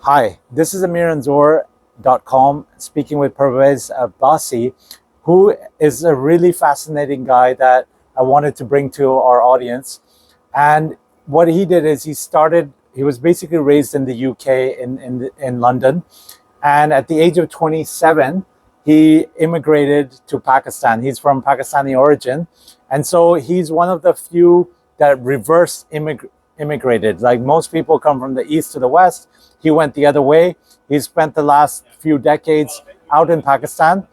Hi, this is amiranzor.com speaking with Parvez Abbasi, who is a really fascinating guy that I wanted to bring to our audience. And what he did is he was basically raised in the UK in London. And at the age of 27, he immigrated to Pakistan. He's from Pakistani origin. And so he's one of the few that immigrated. Like most people come from the east to the west, he went the other way. He spent the last few decades out in Pakistan,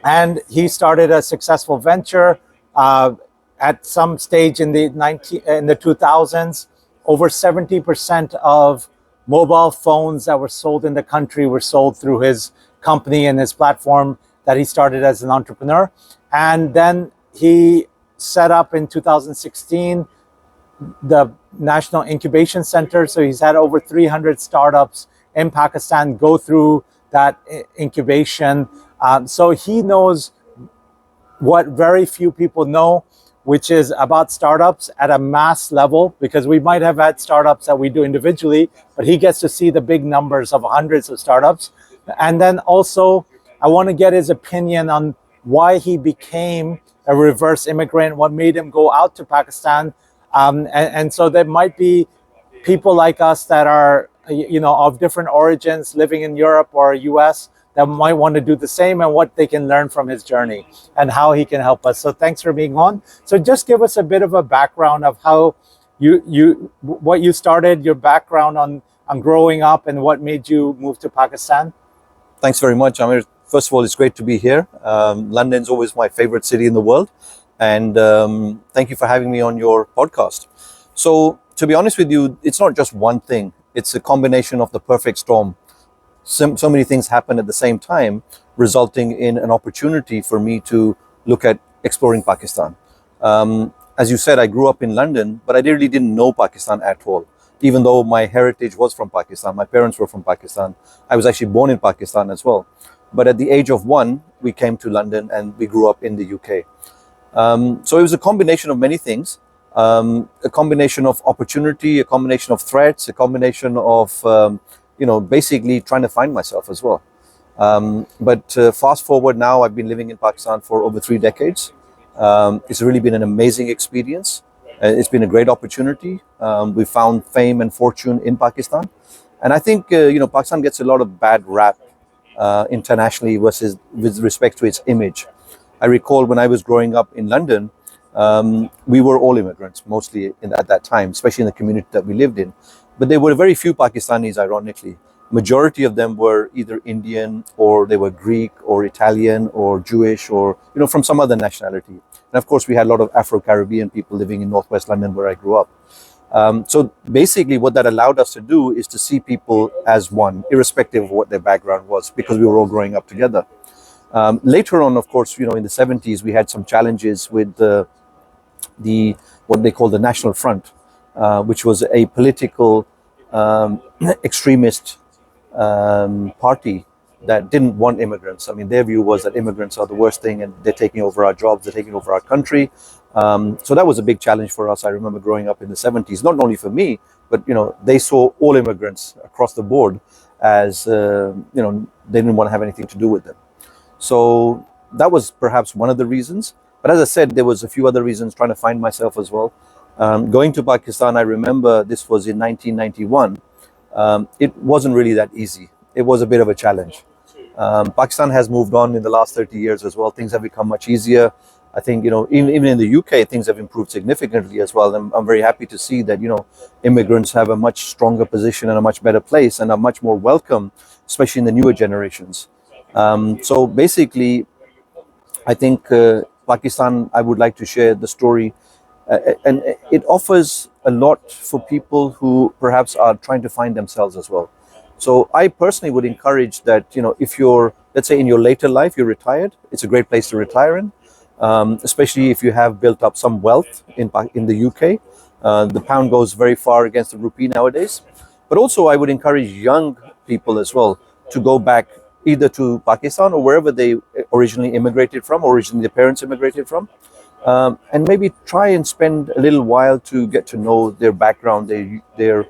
and he started a successful venture. At some stage in the 2000s, over 70% of mobile phones that were sold in the country were sold through his company and his platform that he started as an entrepreneur. And then he set up in 2016 the National Incubation Center. So he's had over 300 startups in Pakistan go through that incubation. So he knows what very few people know, which is about startups at a mass level, because we might have had startups that we do individually, but he gets to see the big numbers of hundreds of startups. And then also, I want to get his opinion on why he became a reverse immigrant, what made him go out to Pakistan. And so there might be people like us that are, of different origins living in Europe or US that might want to do the same, and what they can learn from his journey and how he can help us. So thanks for being on. So just give us a bit of a background of how what you started, your background on growing up, and what made you move to Pakistan. Thanks very much, Amir. First of all, it's great to be here. London's always my favorite city in the world. And thank you for having me on your podcast. So to be honest with you, it's not just one thing. It's a combination of the perfect storm. So many things happen at the same time, resulting in an opportunity for me to look at exploring Pakistan. As you said, I grew up in London, but I really didn't know Pakistan at all. Even though my heritage was from Pakistan, my parents were from Pakistan. I was actually born in Pakistan as well. But at the age of 1, we came to London and we grew up in the UK. So it was a combination of many things, a combination of opportunity, a combination of threats, a combination of, basically trying to find myself as well. But fast forward now, I've been living in Pakistan for over 3 decades. It's really been an amazing experience. It's been a great opportunity. We found fame and fortune in Pakistan. And I think, Pakistan gets a lot of bad rap internationally with respect to its image. I recall when I was growing up in London, we were all immigrants, mostly at that time, especially in the community that we lived in. But there were very few Pakistanis, ironically. Majority of them were either Indian, or they were Greek or Italian or Jewish, or from some other nationality. And of course, we had a lot of Afro-Caribbean people living in Northwest London where I grew up. So basically what that allowed us to do is to see people as one, irrespective of what their background was, because we were all growing up together. Later on, of course, in the 70s, we had some challenges with what they call the National Front, which was a political extremist party that didn't want immigrants. I mean, their view was that immigrants are the worst thing, and they're taking over our jobs, they're taking over our country. So that was a big challenge for us. I remember growing up in the 70s, not only for me, but they saw all immigrants across the board as they didn't want to have anything to do with them. So that was perhaps one of the reasons. But as I said, there was a few other reasons, trying to find myself as well. Going to Pakistan, I remember this was in 1991. It wasn't really that easy. It was a bit of a challenge. Pakistan has moved on in the last 30 years as well. Things have become much easier. I think, even in the UK, things have improved significantly as well. And I'm very happy to see that, immigrants have a much stronger position and a much better place and are much more welcome, especially in the newer generations. So basically, I think Pakistan, I would like to share the story, and it offers a lot for people who perhaps are trying to find themselves as well. So I personally would encourage that, if you're, let's say in your later life, you're retired, it's a great place to retire in, especially if you have built up some wealth in the UK. The pound goes very far against the rupee nowadays. But also I would encourage young people as well to go back either to Pakistan or wherever they originally immigrated from, originally their parents immigrated from, and maybe try and spend a little while to get to know their background, their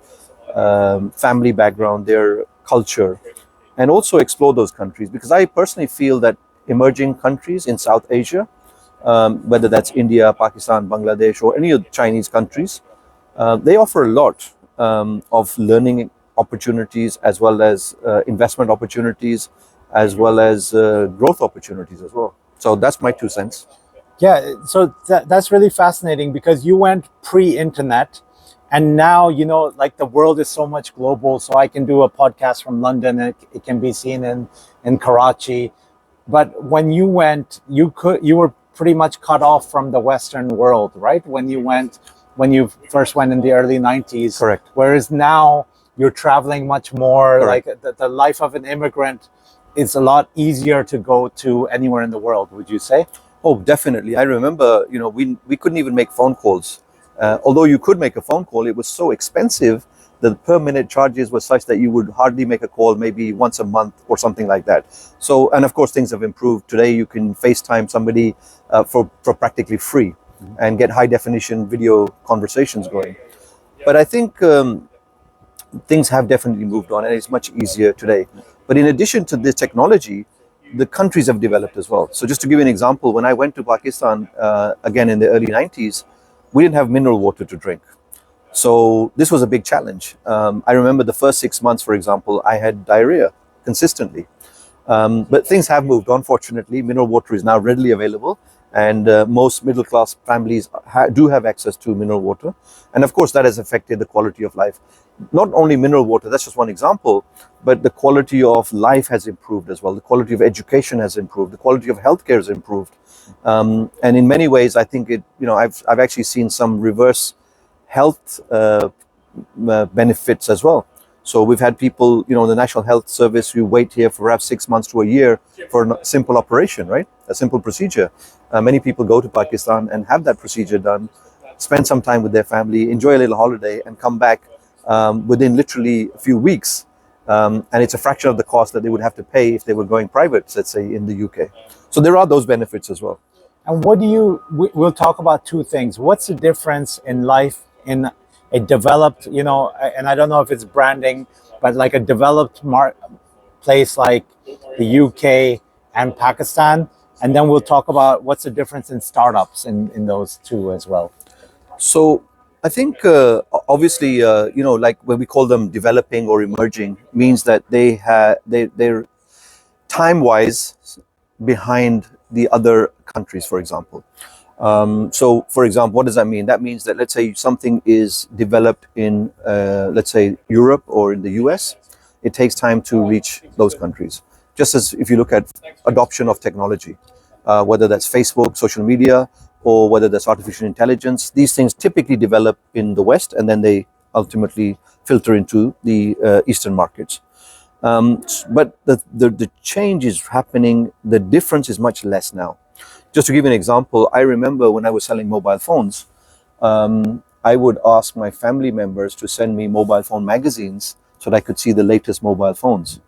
family background, their culture, and also explore those countries. Because I personally feel that emerging countries in South Asia, whether that's India, Pakistan, Bangladesh, or any of the Chinese countries, they offer a lot of learning opportunities, as well as investment opportunities, as well as growth opportunities as well. So that's my 2 cents. Yeah, so that's really fascinating because you went pre-internet, and now like the world is so much global. So I can do a podcast from London, and it can be seen in Karachi. But when you went, you were pretty much cut off from the Western world, right? When you first went in the early 90s. Correct. Whereas now you're traveling much more. Correct. Like the life of an immigrant is a lot easier to go to anywhere in the world, would you say? Oh, definitely. I remember, we couldn't even make phone calls. Although you could make a phone call, it was so expensive. The per minute charges were such that you would hardly make a call maybe once a month or something like that. So, and of course, things have improved. Today, you can FaceTime somebody for practically free and get high definition video conversations going. But I think things have definitely moved on, and it's much easier today. But in addition to this technology, the countries have developed as well. So just to give you an example, when I went to Pakistan, again in the early 90s, we didn't have mineral water to drink. So this was a big challenge. I remember the first 6 months, for example, I had diarrhea consistently. But things have moved on, fortunately. Mineral water is now readily available, and most middle-class families do have access to mineral water. And of course, that has affected the quality of life. Not only mineral water, that's just one example, but the quality of life has improved as well. The quality of education has improved. The quality of healthcare has improved. And in many ways, I think I've actually seen some reverse health benefits as well. So we've had people, the National Health Service, who wait here for perhaps 6 months to a year for a simple operation, right? A simple procedure. Many people go to Pakistan and have that procedure done, spend some time with their family, enjoy a little holiday, and come back within literally a few weeks. And it's a fraction of the cost that they would have to pay if they were going private, let's say, in the UK. So there are those benefits as well. And we'll talk about two things. What's the difference in life in a developed, and I don't know if it's branding, but like a developed place like the UK and Pakistan? And then we'll talk about what's the difference in startups in those two as well. So I think obviously, like when we call them developing or emerging, means that they're time-wise behind the other countries, for example. So, for example, what does that mean? That means that, let's say something is developed in, let's say, Europe or in the US, it takes time to reach those countries. Just as if you look at adoption of technology, whether that's Facebook, social media, or whether that's artificial intelligence, these things typically develop in the West, and then they ultimately filter into the Eastern markets. But the change is happening, the difference is much less now. Just to give you an example, I remember when I was selling mobile phones, I would ask my family members to send me mobile phone magazines so that I could see the latest mobile phones.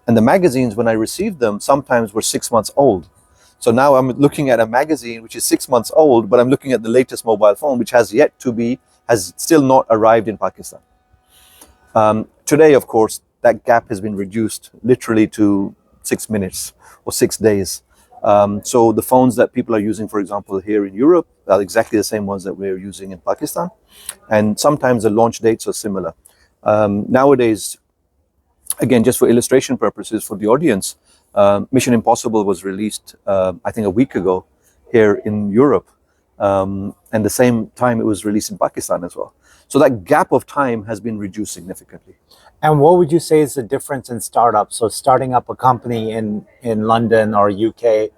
And the magazines, when I received them, sometimes were 6 months old. So now I'm looking at a magazine which is 6 months old, but I'm looking at the latest mobile phone, which has still not arrived in Pakistan. Today, of course, that gap has been reduced literally to 6 minutes or 6 days. So the phones that people are using, for example, here in Europe are exactly the same ones that we're using in Pakistan. And sometimes the launch dates are similar. Nowadays, again, just for illustration purposes for the audience, Mission Impossible was released, I think, a week ago here in Europe. And the same time it was released in Pakistan as well. So that gap of time has been reduced significantly. And what would you say is the difference in startups? So starting up a company in London or UK,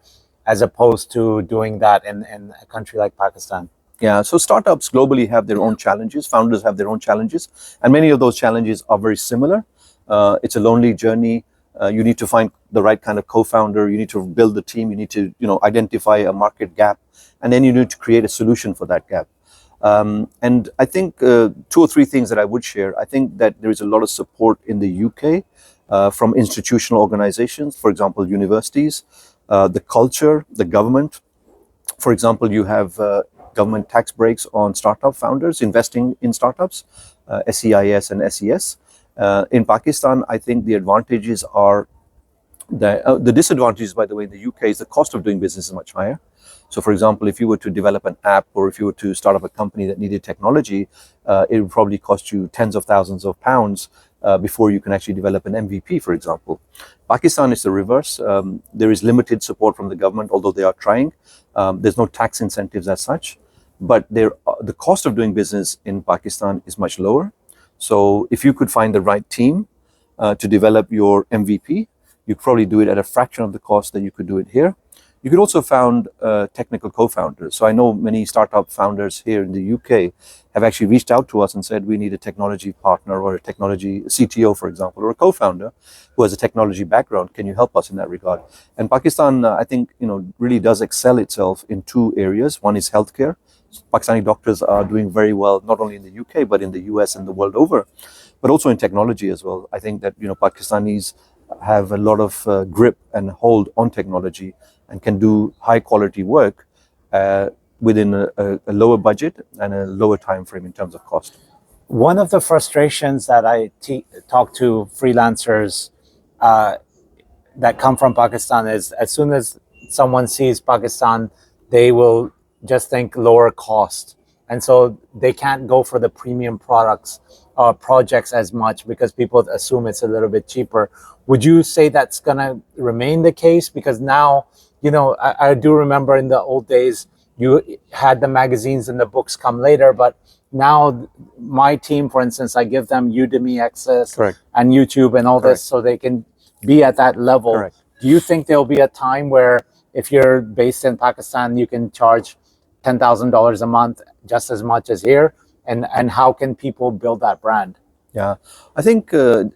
as opposed to doing that in a country like Pakistan? Yeah, so startups globally have their own challenges. Founders have their own challenges. And many of those challenges are very similar. It's a lonely journey. You need to find the right kind of co-founder. You need to build the team. You need to, identify a market gap. And then you need to create a solution for that gap. And I think 2 or 3 things that I would share. I think that there is a lot of support in the UK from institutional organizations, for example, universities, the culture, the government. For example, you have government tax breaks on startup founders investing in startups, SEIS and SES. In Pakistan, I think the advantages are the disadvantages, by the way, in the UK is the cost of doing business is much higher. So, for example, if you were to develop an app or if you were to start up a company that needed technology, it would probably cost you tens of thousands of pounds before you can actually develop an MVP, for example. Pakistan is the reverse. There is limited support from the government, although they are trying. There's no tax incentives as such, but the cost of doing business in Pakistan is much lower. So, if you could find the right team to develop your MVP, you could probably do it at a fraction of the cost that you could do it here. You could also found technical co-founders. So I know many startup founders here in the UK have actually reached out to us and said, we need a technology partner or a technology CTO, for example, or a co-founder who has a technology background. Can you help us in that regard? And Pakistan, I think, really does excel itself in two areas. One is healthcare. Pakistani doctors are doing very well, not only in the UK, but in the US and the world over, but also in technology as well. I think that, Pakistanis have a lot of grip and hold on technology and can do high quality work within a lower budget and a lower time frame in terms of cost. One of the frustrations that I talk to freelancers that come from Pakistan is as soon as someone sees Pakistan, they will just think lower cost. And so they can't go for the premium products or projects as much because people assume it's a little bit cheaper. Would you say that's going to remain the case? Because now, I do remember in the old days, you had the magazines and the books come later, but now my team, for instance, I give them Udemy access Correct. and YouTube and all Correct. this so they can be at that level. Correct. Do you think there'll be a time where if you're based in Pakistan, you can charge $10,000 a month just as much as here? And how can people build that brand? Yeah, I think to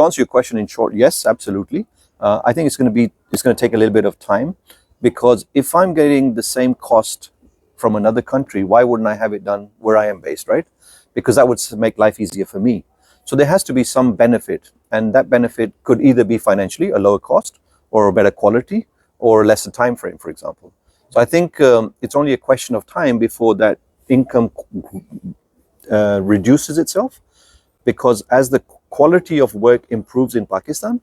answer your question in short, yes, absolutely. I think it's going to take a little bit of time, because if I'm getting the same cost from another country, why wouldn't I have it done where I am based, right? Because that would make life easier for me. So there has to be some benefit, and that benefit could either be financially, a lower cost, or a better quality, or a lesser time frame, for example. So I think it's only a question of time before that income reduces itself, because as the quality of work improves in Pakistan,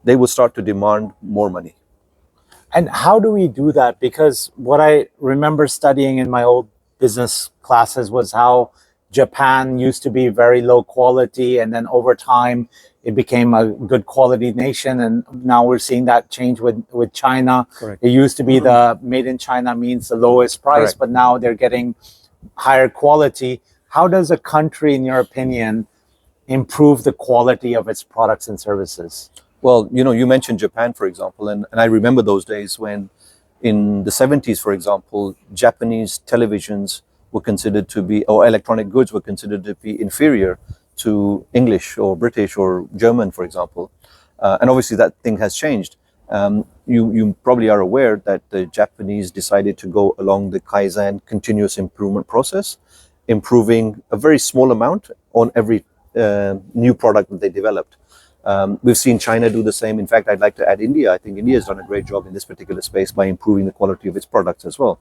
they will start to demand more money. And how do we do that? Because what I remember studying in my old business classes was how Japan used to be very low quality, and then over time it became a good quality nation, and now we're seeing that change with China. Correct. It used to be the made in China means the lowest price. Correct. But now they're getting higher quality. How does a country, in your opinion, improve the quality of its products and services? Well, you mentioned Japan, for example, and I remember those days when in the 70s, for example, Japanese televisions were considered to be, or electronic goods were considered to be inferior to English or British or German, for example. And obviously that thing has changed. You probably are aware that the Japanese decided to go along the Kaizen continuous improvement process, improving a very small amount on every new product that they developed. We've seen China do the same. In fact, I'd like to add India. I think India has done a great job in this particular space by improving the quality of its products as well.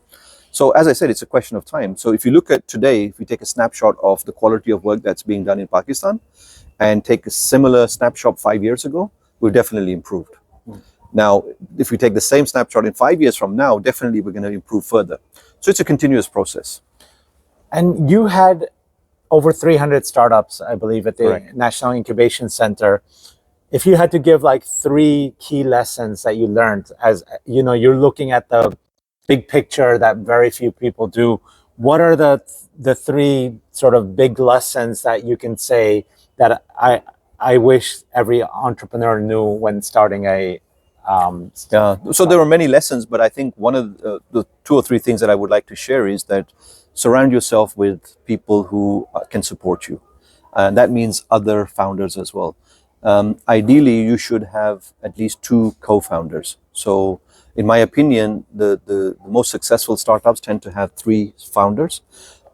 So as I said, it's a question of time. So if you look at today, if we take a snapshot of the quality of work that's being done in Pakistan and take a similar snapshot 5 years ago, we've definitely improved. Now, if we take the same snapshot in 5 years from now, definitely we're going to improve further. So it's a continuous process. And you had over 300 startups, I believe, at the Correct. National Incubation Center. If you had to give like 3 key lessons that you learned, as you're looking at the big picture that very few people do, what are the 3 sort of big lessons that you can say that I wish every entrepreneur knew when starting a Yeah, so there are many lessons, but I think one of the 2 or 3 things that I would like to share is that surround yourself with people who can support you. And that means other founders as well. Ideally, you should have at least 2 co-founders. So in my opinion, the most successful startups tend to have 3 founders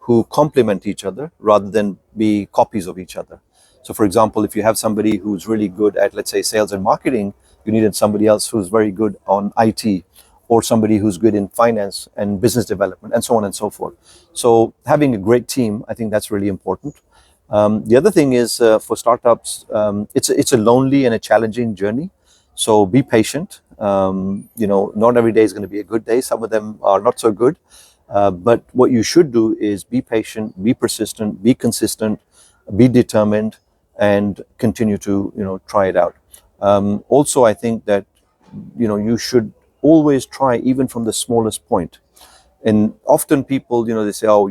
who complement each other rather than be copies of each other. So for example, if you have somebody who's really good at, let's say, sales and marketing, you needed somebody else who's very good on IT, or somebody who's good in finance and business development, and so on and so forth. So having a great team, I think that's really important. The other thing is for startups, it's a lonely and a challenging journey. So be patient. Not every day is going to be a good day. Some of them are not so good. But what you should do is be patient, be persistent, be consistent, be determined, and continue to try it out. Also, I think that you should always try, even from the smallest point. And often people, they say, oh,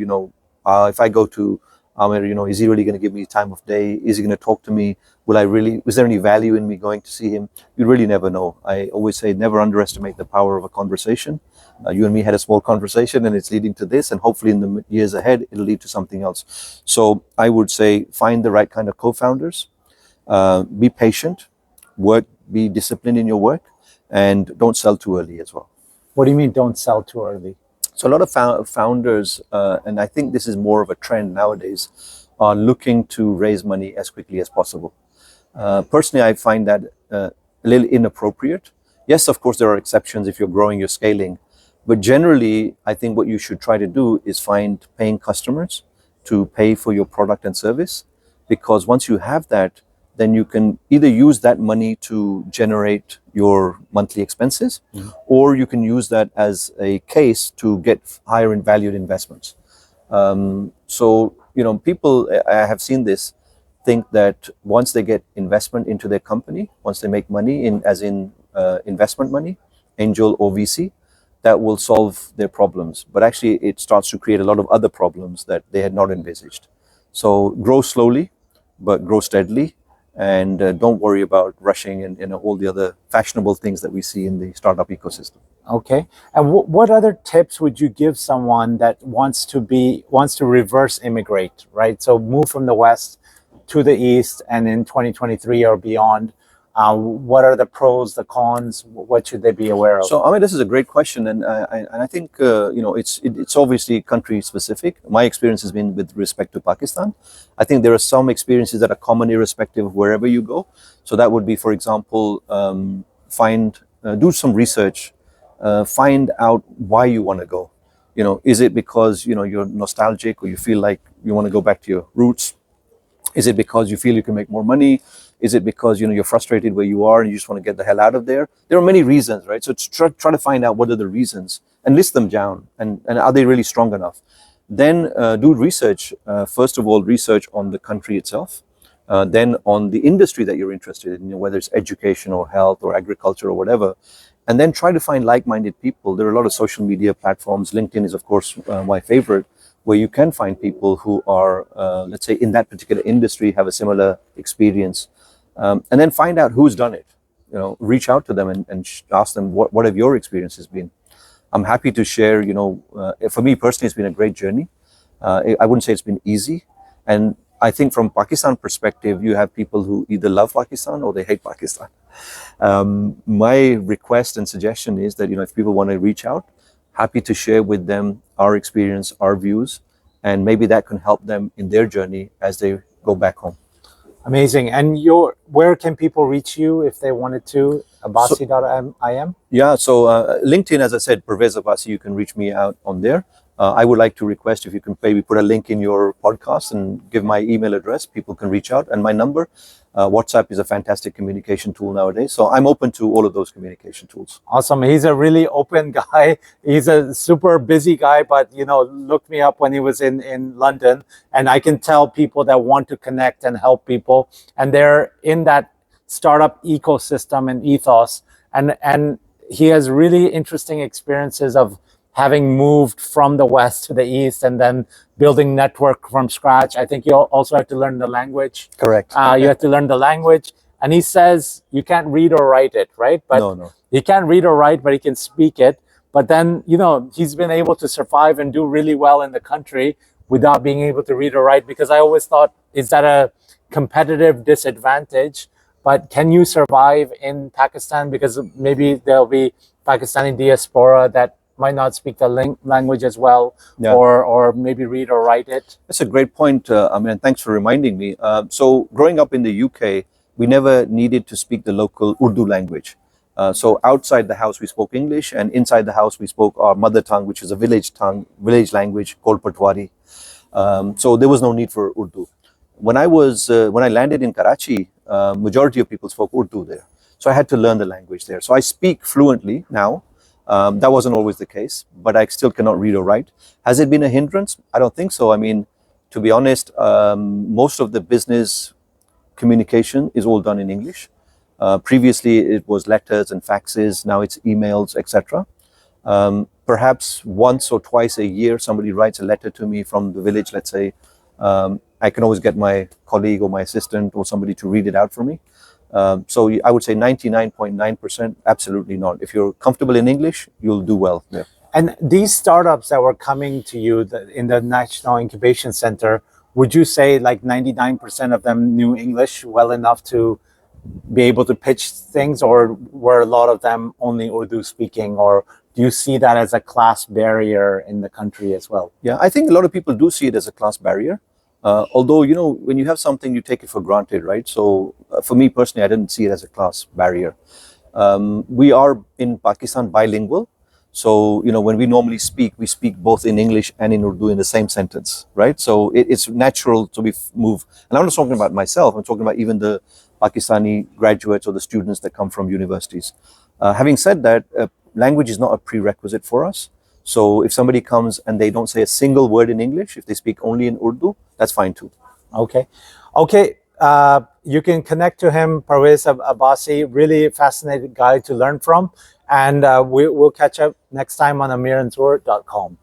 if I go to Amir, is he really going to give me time of day? Is he going to talk to me? Is there any value in me going to see him? You really never know. I always say, never underestimate the power of a conversation. You and me had a small conversation and it's leading to this, and hopefully in the years ahead, it'll lead to something else. So I would say, find the right kind of co-founders, be patient, be disciplined in your work, and don't sell too early as well. What do you mean don't sell too early? So a lot of founders, and I think this is more of a trend nowadays, are looking to raise money as quickly as possible. Personally, I find that a little inappropriate. Yes, of course, there are exceptions if you're growing, you're scaling. But generally, I think what you should try to do is find paying customers to pay for your product and service. Because once you have that, then you can either use that money to generate your monthly expenses, or you can use that as a case to get higher in valued investments. So, people, I have seen this, think that once they get investment into their company, once they make money as in investment money, angel or VC, that will solve their problems. But actually, it starts to create a lot of other problems that they had not envisaged. So grow slowly, but grow steadily. And don't worry about rushing and all the other fashionable things that we see in the startup ecosystem. Okay. And what other tips would you give someone that wants to reverse immigrate, right? So move from the West to the East, and in 2023 or beyond, what are the pros, the cons? What should they be aware of? So, Amit, this is a great question, and I think it's obviously country specific. My experience has been with respect to Pakistan. I think there are some experiences that are common irrespective of wherever you go. So that would be, for example, do some research, find out why you want to go. Is it because you're nostalgic, or you feel like you want to go back to your roots? Is it because you feel you can make more money? Is it because you're frustrated where you are and you just want to get the hell out of there? There are many reasons, right? So try to find out what are the reasons and list them down, and are they really strong enough? Then do research. First of all, research on the country itself, then on the industry that you're interested in, whether it's education or health or agriculture or whatever. And then try to find like-minded people. There are a lot of social media platforms. LinkedIn is, of course, my favorite, where you can find people who are, let's say, in that particular industry, have a similar experience. And then find out who's done it. Reach out to them and ask them, what have your experiences been? I'm happy to share, for me personally, it's been a great journey. I wouldn't say it's been easy. And I think from Pakistan perspective, you have people who either love Pakistan or they hate Pakistan. My request and suggestion is that, if people want to reach out, happy to share with them our experience, our views, and maybe that can help them in their journey as they go back home. Amazing. And where can people reach you if they wanted to? Abbasi.im? Yeah, so LinkedIn, as I said, Parvez Abbasi, you can reach me out on there. I would like to request if you can maybe put a link in your podcast and give my email address. People can reach out, and my number. WhatsApp is a fantastic communication tool nowadays. So I'm open to all of those communication tools. Awesome. He's a really open guy. He's a super busy guy, but looked me up when he was in London, and I can tell people that want to connect and help people, and they're in that startup ecosystem and ethos, and he has really interesting experiences of having moved from the West to the East and then building network from scratch. I think you also have to learn the language. Correct. You have to learn the language. And he says you can't read or write it, right? But No. He can't read or write, but he can speak it. But then, he's been able to survive and do really well in the country without being able to read or write, because I always thought, is that a competitive disadvantage? But can you survive in Pakistan? Because maybe there'll be Pakistani diaspora that might not speak the language as well, yeah, or maybe read or write it. That's a great point. And thanks for reminding me. So growing up in the UK, we never needed to speak the local Urdu language. So outside the house, we spoke English, and inside the house, we spoke our mother tongue, which is a village language called Patwari. So there was no need for Urdu. when I landed in Karachi, majority of people spoke Urdu there, so I had to learn the language there. So I speak fluently now. That wasn't always the case, but I still cannot read or write. Has it been a hindrance? I don't think so. I mean, to be honest, most of the business communication is all done in English. Previously, it was letters and faxes. Now it's emails, etc. Perhaps once or twice a year, somebody writes a letter to me from the village, let's say. I can always get my colleague or my assistant or somebody to read it out for me. So I would say 99.9%, absolutely not. If you're comfortable in English, you'll do well. Yeah. And these startups that were coming to you in the National Incubation Center, would you say like 99% of them knew English well enough to be able to pitch things, or were a lot of them only Urdu speaking, or do you see that as a class barrier in the country as well? Yeah, I think a lot of people do see it as a class barrier. Although, you know, when you have something, you take it for granted, right? So for me personally, I didn't see it as a class barrier. We are in Pakistan bilingual. So, you know, when we normally speak, we speak both in English and in Urdu in the same sentence, right? So it's natural to move. And I'm not talking about myself, I'm talking about even the Pakistani graduates or the students that come from universities. Having said that, language is not a prerequisite for us. So if somebody comes and they don't say a single word in English, if they speak only in Urdu, that's fine too. Okay. You can connect to him, Parvez Abbasi, really fascinating guy to learn from. And we'll catch up next time on amiranzoor.com.